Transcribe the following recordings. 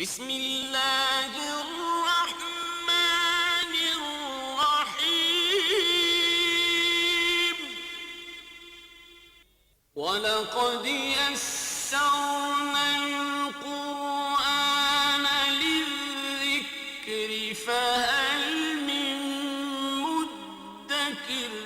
بسم اللہ الرحمن الرحیم وَلَقَدْ يَسَّرْنَا الْقُرْآنَ لِلذِّكْرِ فَهَلْ مِن مُّدَّكِرٍ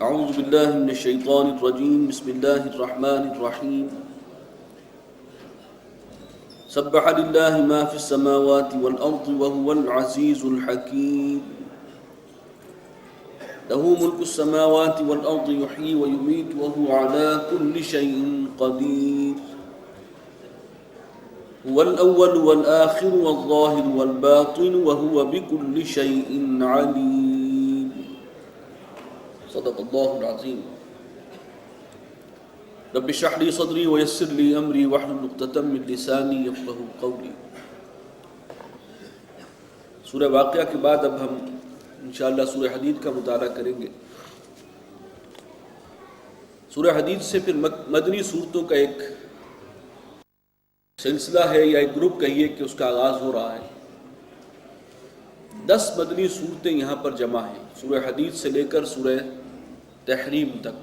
اعوذ باللہ من الشیطان الرجیم بسم اللہ الرحمن الرحیم سبح للہ ما فی السماوات والارض وهو العزیز الحکیم له ملک السماوات والارض یحیی ویمیت وهو على كل شیء قدیر هو الاول والآخر والظاہر والباطن وهو بكل شیء علیم صدق اللہ العظیم رب اشرح لي صدری ویسر لي امری واحلل عقدۃ من لسانی یفقہوا قولی۔ سورہ واقعہ کے بعد اب ہم انشاءاللہ سورہ حدید کا مطالعہ کریں گے۔ سورہ حدید سے پھر مدنی صورتوں کا ایک سلسلہ ہے یا ایک گروپ کہیے کہ اس کا آغاز ہو رہا ہے۔ 10 مدنی صورتیں یہاں پر جمع ہیں، سورہ حدید سے لے کر سورہ تحریم تک۔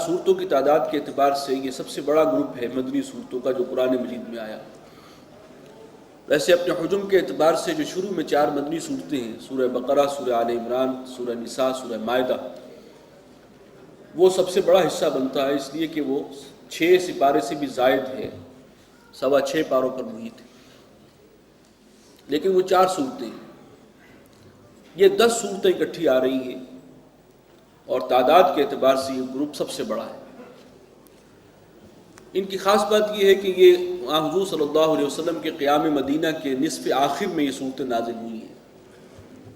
صورتوں کی تعداد کے اعتبار سے یہ سب سے بڑا گروپ ہے مدنی صورتوں کا جو قرآن مجید میں آیا۔ ویسے اپنے حجم کے اعتبار سے جو شروع میں 4 مدنی صورتیں ہیں، سورہ بقرہ، سورہ آل عمران، سورہ نساء، سورہ مائدہ، وہ سب سے بڑا حصہ بنتا ہے، اس لیے کہ وہ 6 سپارے سے بھی زائد ہے، 6.25 پاروں پر محیط ہے، لیکن وہ 4 صورتیں ہیں۔ یہ 10 صورتیں اکٹھی آ رہی ہیں اور تعداد کے اعتبار سے یہ گروپ سب سے بڑا ہے۔ ان کی خاص بات یہ ہے کہ یہ حضور صلی اللہ علیہ وسلم کے قیام مدینہ کے نصف آخر میں یہ صورتیں نازل ہوئی ہیں،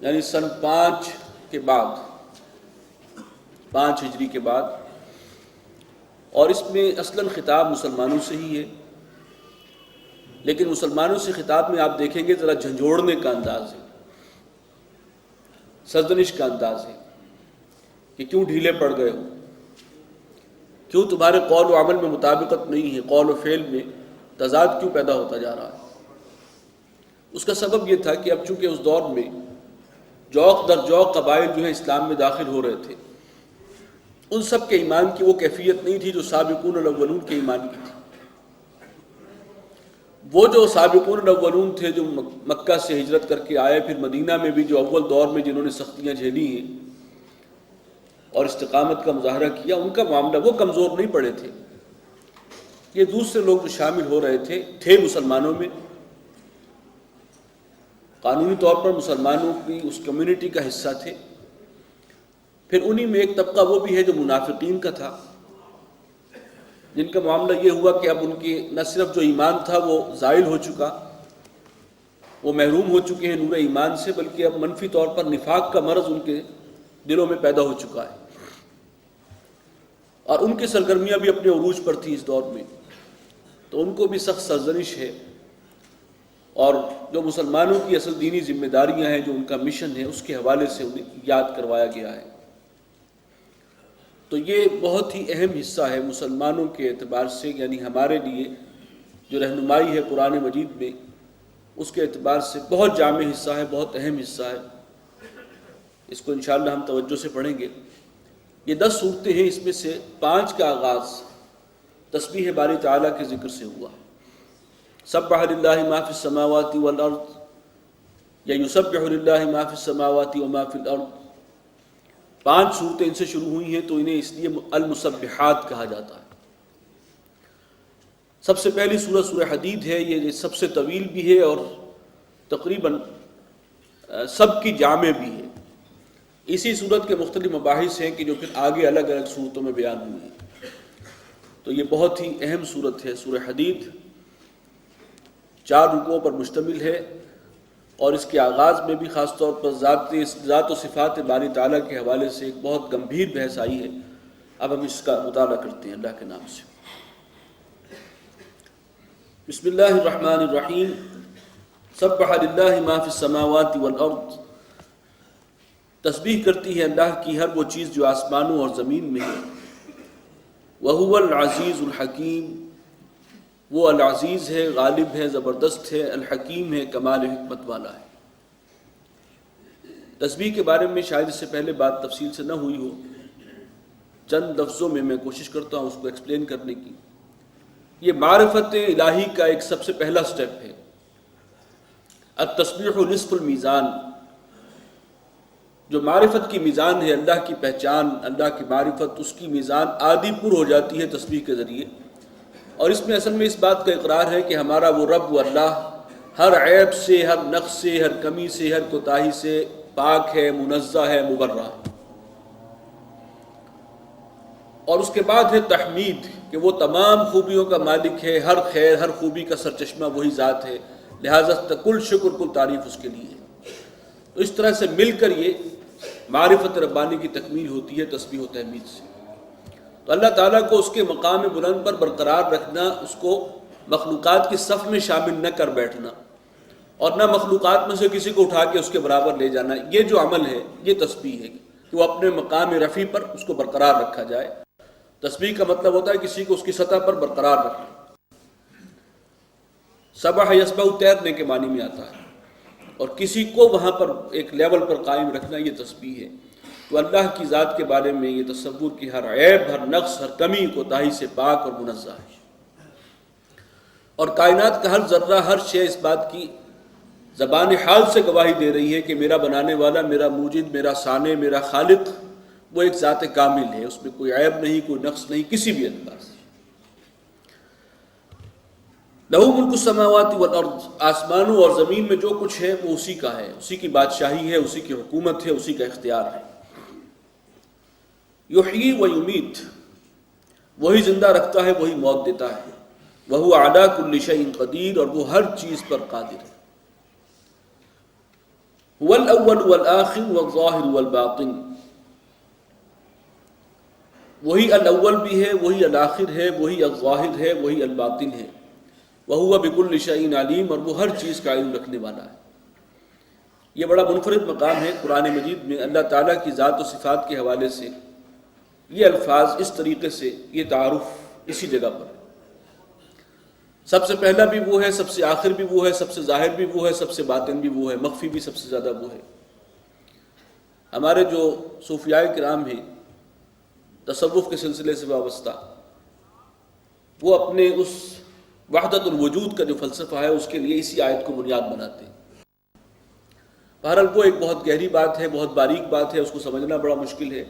یعنی سن 5 کے بعد، 5 ہجری کے بعد، اور اس میں اصلاً خطاب مسلمانوں سے ہی ہے، لیکن مسلمانوں سے خطاب میں آپ دیکھیں گے ذرا جھنجھوڑنے کا انداز ہے، سرزنش کا انداز ہے کہ کیوں ڈھیلے پڑ گئے ہو، کیوں تمہارے قول و عمل میں مطابقت نہیں ہے، قول و فعل میں تضاد کیوں پیدا ہوتا جا رہا ہے۔ اس کا سبب یہ تھا کہ اب چونکہ اس دور میں جوق در جوق قبائل جو ہیں اسلام میں داخل ہو رہے تھے، ان سب کے ایمان کی وہ کیفیت نہیں تھی جو سابقون الاولون کے ایمان کی تھی۔ وہ جو سابقون الاولون تھے جو مکہ سے ہجرت کر کے آئے، پھر مدینہ میں بھی جو اول دور میں جنہوں نے سختیاں جھیلی ہیں اور استقامت کا مظاہرہ کیا، ان کا معاملہ وہ کمزور نہیں پڑے تھے۔ یہ دوسرے لوگ جو شامل ہو رہے تھے مسلمانوں میں، قانونی طور پر مسلمانوں کی اس کمیونٹی کا حصہ تھے۔ پھر انہی میں ایک طبقہ وہ بھی ہے جو منافقین کا تھا، جن کا معاملہ یہ ہوا کہ اب ان کی نہ صرف جو ایمان تھا وہ زائل ہو چکا، وہ محروم ہو چکے ہیں نور ایمان سے، بلکہ اب منفی طور پر نفاق کا مرض ان کے دلوں میں پیدا ہو چکا ہے، اور ان کی سرگرمیاں بھی اپنے عروج پر تھی اس دور میں، تو ان کو بھی سخت سرزنش ہے، اور جو مسلمانوں کی اصل دینی ذمہ داریاں ہیں، جو ان کا مشن ہے، اس کے حوالے سے انہیں یاد کروایا گیا ہے۔ تو یہ بہت ہی اہم حصہ ہے مسلمانوں کے اعتبار سے، یعنی ہمارے لیے جو رہنمائی ہے قرآن مجید میں، اس کے اعتبار سے بہت جامع حصہ ہے، بہت اہم حصہ ہے۔ اس کو انشاءاللہ ہم توجہ سے پڑھیں گے۔ یہ 10 صورتیں ہیں، اس میں سے 5 کا آغاز تسبیح باری تعالیٰ کے ذکر سے ہوا۔ سبح للہ ما فی السماوات والارض، یا یسبح للہ ما فی السماوات وما فی الارض، 5 صورتیں ان سے شروع ہوئی ہیں، تو انہیں اس لیے المسبحات کہا جاتا ہے۔ سب سے پہلی سورہ سورہ حدید ہے، یہ سب سے طویل بھی ہے اور تقریباً سب کی جامع بھی ہے۔ اسی صورت کے مختلف مباحث ہیں کہ جو پھر آگے الگ الگ صورتوں میں بیان ہوئی ہیں۔ تو یہ بہت ہی اہم صورت ہے سورہ حدید، 4 رکوعوں پر مشتمل ہے، اور اس کے آغاز میں بھی خاص طور پر ذات و صفات باری تعالیٰ کے حوالے سے ایک بہت گمبھیر بحث آئی ہے۔ اب ہم اس کا مطالعہ کرتے ہیں اللہ کے نام سے۔ بسم اللہ الرحمن الرحیم سبح للہ ما فی السماوات والارض، تسبیح کرتی ہے اللہ کی ہر وہ چیز جو آسمانوں اور زمین میں ہے، وہو العزیز الحکیم، وہ العزیز ہے، غالب ہے، زبردست ہے، الحکیم ہے، کمال حکمت والا ہے۔ تسبیح کے بارے میں شاید اس سے پہلے بات تفصیل سے نہ ہوئی ہو، چند لفظوں میں کوشش کرتا ہوں اس کو ایکسپلین کرنے کی۔ یہ معرفت الہی کا ایک سب سے پہلا سٹیپ ہے۔ التسبیح نصف المیزان، جو معرفت کی میزان ہے، اللہ کی پہچان، اللہ کی معرفت، اس کی میزان آدھی پر ہو جاتی ہے تسبیح کے ذریعے۔ اور اس میں اصل میں اس بات کا اقرار ہے کہ ہمارا وہ رب و اللہ ہر عیب سے، ہر نقص سے، ہر کمی سے، ہر کوتاہی سے پاک ہے، منزہ ہے، مبرہ ہے۔ اور اس کے بعد ہے تحمید، کہ وہ تمام خوبیوں کا مالک ہے، ہر خیر، ہر خوبی کا سرچشمہ وہی ذات ہے، لہٰذا کل شکر، کل تعریف اس کے لیے ہے۔ تو اس طرح سے مل کر یہ معرفت ربانی کی تکمیل ہوتی ہے تسبیح و تحمید سے۔ تو اللہ تعالیٰ کو اس کے مقام بلند پر برقرار رکھنا، اس کو مخلوقات کی صف میں شامل نہ کر بیٹھنا، اور نہ مخلوقات میں سے کسی کو اٹھا کے اس کے برابر لے جانا، یہ جو عمل ہے یہ تسبیح ہے، کہ وہ اپنے مقام رفیع پر اس کو برقرار رکھا جائے۔ تسبیح کا مطلب ہوتا ہے کسی کو اس کی سطح پر برقرار رکھنا۔ سبح یسبح تیرنے کے معنی میں آتا ہے، اور کسی کو وہاں پر ایک لیول پر قائم رکھنا یہ تسبیح ہے۔ تو اللہ کی ذات کے بارے میں یہ تصور کہ ہر عیب، ہر نقص، ہر کمی، کوتاہی سے پاک اور منزہ ہے، اور کائنات کا ہر ذرہ، ہر شے اس بات کی زبان حال سے گواہی دے رہی ہے کہ میرا بنانے والا، میرا موجد، میرا صانع، میرا خالق وہ ایک ذات کامل ہے، اس میں کوئی عیب نہیں، کوئی نقص نہیں، کسی بھی اعتبار سے۔ لَهُ مُلْكُ السَّمَاوَاتِ وَالْأَرْضِ، آسمانوں اور زمین میں جو کچھ ہے وہ اسی کا ہے، اسی کی بادشاہی ہے، اسی کی حکومت ہے، اسی کا اختیار ہے۔ یحیی و یمیت، وہی زندہ رکھتا ہے، وہی موت دیتا ہے۔ وَهُوَ عَلَىٰ كُلِّ شَيْءٍ قدیر، اور وہ ہر چیز پر قادر ہے۔ هُوَ الْأَوَّلُ وَالْآخِرُ وَالظَّاهِرُ وَالْبَاطِنُ، وہی الاول بھی ہے، وہی الآخر ہے، وہی الظاہر ہے، وہی الباطن ہے۔ وَهُوَ بِكُلِّ شَيْءٍ عَلِيمٌ، اور وہ ہر چیز کا علم رکھنے والا ہے۔ یہ بڑا منفرد مقام ہے قرآن مجید میں، اللہ تعالیٰ کی ذات و صفات کے حوالے سے یہ الفاظ اس طریقے سے، یہ تعارف اسی جگہ پر ہے۔ سب سے پہلا بھی وہ ہے، سب سے آخر بھی وہ ہے، سب سے ظاہر بھی وہ ہے، سب سے باطن بھی وہ ہے، مخفی بھی سب سے زیادہ وہ ہے۔ ہمارے جو صوفیاء کرام ہیں تصوف کے سلسلے سے وابستہ، وہ اپنے اس وحدت الوجود کا جو فلسفہ ہے اس کے لیے اسی آیت کو بنیاد بناتے ہیں۔ بہرحال وہ ایک بہت گہری بات ہے، بہت باریک بات ہے، اس کو سمجھنا بڑا مشکل ہے،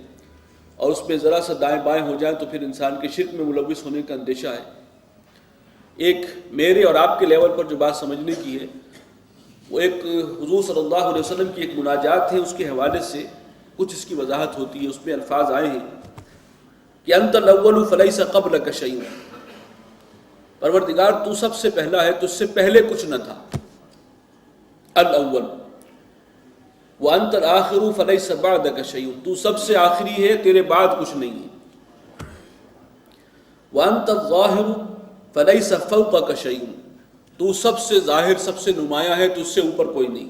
اور اس میں ذرا سا دائیں بائیں ہو جائیں تو پھر انسان کے شرک میں ملوث ہونے کا اندیشہ ہے۔ ایک میرے اور آپ کے لیول پر جو بات سمجھنے کی ہے، وہ ایک حضور صلی اللہ علیہ وسلم کی ایک مناجات ہے، اس کے حوالے سے کچھ اس کی وضاحت ہوتی ہے۔ اس میں الفاظ آئے ہیں کہ انت الاول فلیس قبلک شیء، پروردگار تو سب سے پہلا ہے، تجھ سے پہلے کچھ نہ تھا، الاول۔ وانت الاخر فلیس بعدک شیء، تو سب سے آخری ہے، تیرے بعد کچھ نہیں ہے۔ وانت الظاہر فلیس فوقک شیء، تو سب سے ظاہر، سب سے نمایاں ہے، تجھ سے اوپر کوئی نہیں۔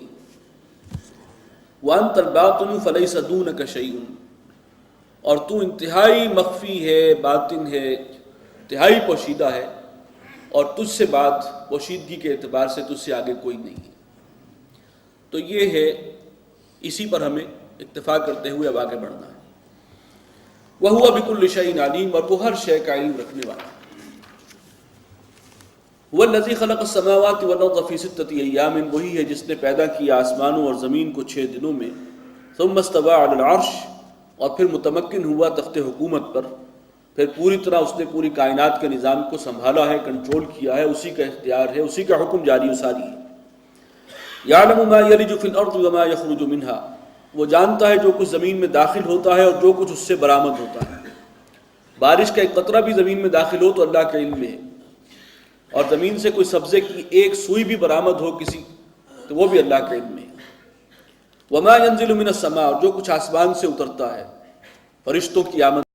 وانت الباطن فلیس دونک شیء، اور تو انتہائی مخفی ہے، باطن ہے، انتہائی پوشیدہ ہے، اور تجھ سے بعد پوشیدگی کے اعتبار سے تجھ سے آگے کوئی نہیں ہے۔ تو یہ ہے، اسی پر ہمیں اکتفا کرتے ہوئے اب آگے بڑھنا ہے۔ وَهُوَ بِكُلِّ شَيْءٍ عَلِيمٌ، اور وہ ہر شے کا علم رکھنے والا ہے۔ هُوَ الَّذِي خَلَقَ السَّمَاوَاتِ وَالْأَرْضَ فِي سِتَّةِ أَيَّامٍ، وہی ہے جس نے پیدا کیا آسمانوں اور زمین کو 6 دنوں میں۔ ثُمَّ اسْتَوَىٰ عَلَى الْعَرْشِ، اور پھر متمکن ہوا تخت حکومت پر، پھر پوری طرح اس نے پوری کائنات کے نظام کو سنبھالا ہے، کنٹرول کیا ہے، اسی کا اختیار ہے، اسی کا حکم جاری و ساری ہے۔ یعلم ما یلج فی الارض وما یخرج منها، وہ جانتا ہے جو کچھ زمین میں داخل ہوتا ہے اور جو کچھ اس سے برآمد ہوتا ہے۔ بارش کا ایک قطرہ بھی زمین میں داخل ہو تو اللہ کے علم میں ہے، اور زمین سے کوئی سبزے کی ایک سوئی بھی برآمد ہو کسی، تو وہ بھی اللہ کے علم میں ہے۔ وما ينزل من السماء، اور جو کچھ آسمان سے اترتا ہے، فرشتوں کی آمد